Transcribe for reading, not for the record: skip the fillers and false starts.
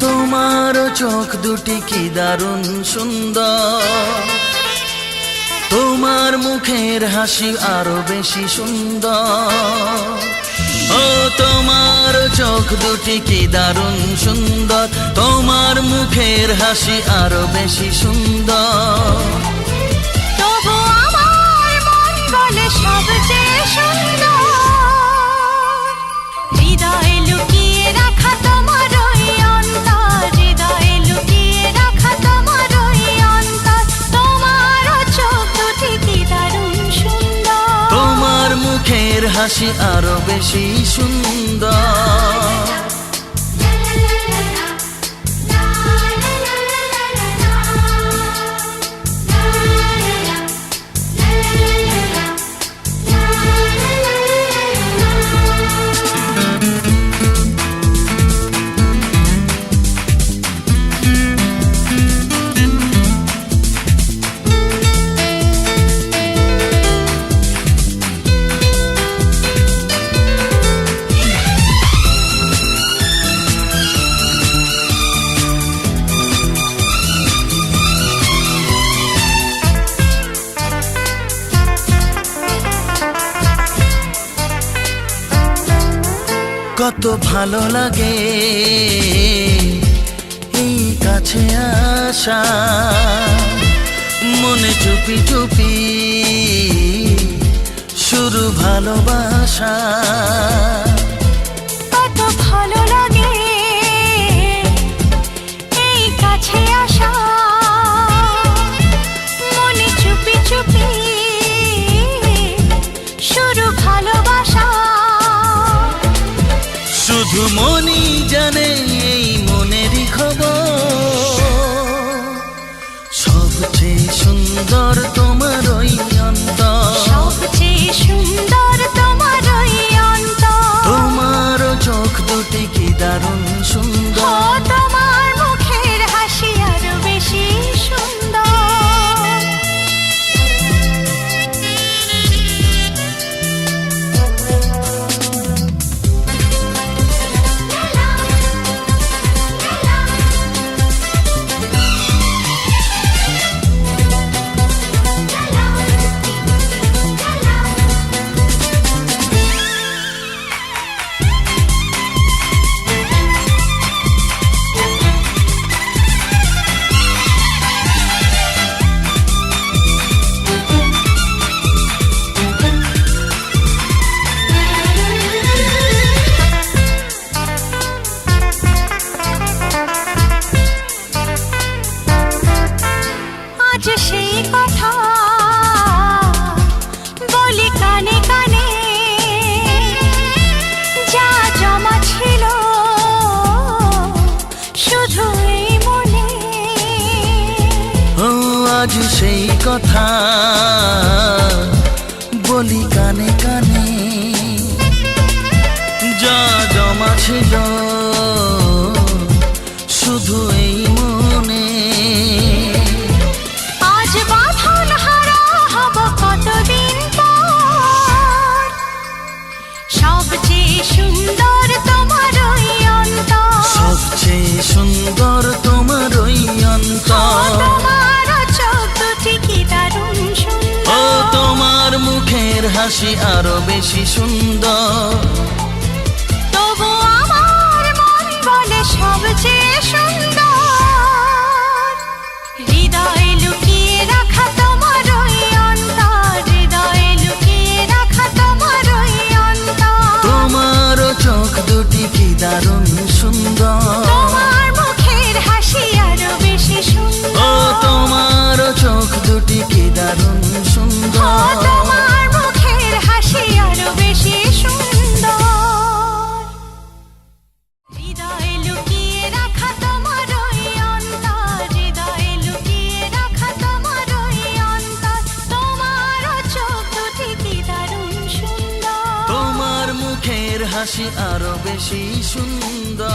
তোমার চোখ দুটি কি দারুণ সুন্দর, তোমার মুখের হাসি আরো বেশি সুন্দর। ও তোমার চোখ দুটি কি দারুণ সুন্দর, তোমার মুখের হাসি আরো বেশি সুন্দর। তবু আমার মন বলে সবচেয়ে সুন্দর, হৃদয়ে লুকিয়ে রাখা তোমার ওই অন্তর, হৃদয়ে লুকিয়ে রাখা তোমার ওই অন্তর। তোমার চোখ দুটি কি দারুণ সুন্দর, তোমার মুখের হাসি আরো বেশি সুন্দর। কত ভালো লাগে এই কাছে আসা, মনে চুপি চুপি শুরু ভালোবাসা। কত ভালো লাগে এই কাছে আসা, মনে চুপি চুপি শুরু ভালোবাসা। শুধু মনই জানে এই মনেরই খবর, সবচেয়ে সুন্দর তোমার ওই অন্তর, সবচেয়ে সুন্দর তোমার ওই অন্তর। তোমার চোখ দুটি কি দারুণ সুন্দর, তোমার মুখের হাসি আরো বেশি সুন্দর। আজ সেই কথা বলি কানে কানে, যা জমা ছিল শুধু এই মনে। ও আজ সেই কথা বলি কানে কানে, যা জমা ছিল শুধু এই মনে। আজ বাঁধন হারা হব কতদিন পর, সবচেয়ে সুন্দর তোমার ওই অন্তর, সবচেয়ে সুন্দর তোমার ওই অন্তর। তোমার চোখ দুটি কি দারুণ সুন্দর, ও তোমার মুখের হাসি আরো বেশি সুন্দর। তবু আমার মন বলে সবচেয়ে সুন্দর, হৃদয়ে লুকিয়ে রাখা তোমার ওই অন্তর, হৃদয়ে লুকিয়ে রাখা তোমার ওই অন্তর। তোমার চোখ দুটি কি দারুণ সুন্দর, তোমার মুখের হাসি আরো বেশি সুন্দর, ও তোমার চোখ দুটি কি দারুণ সুন্দর। তোমার মুখের হাসি আরো বেশি সুন্দর, হৃদয়ে লুকিয়ে রাখা তোমার ওই অন্তর, হৃদয়ে লুকিয়ে রাখা তোমার ওই অন্তর। তোমার চোখ দুটি কি দারুণ সুন্দর, তোমার মুখের হাসি আরো বেশি সুন্দর।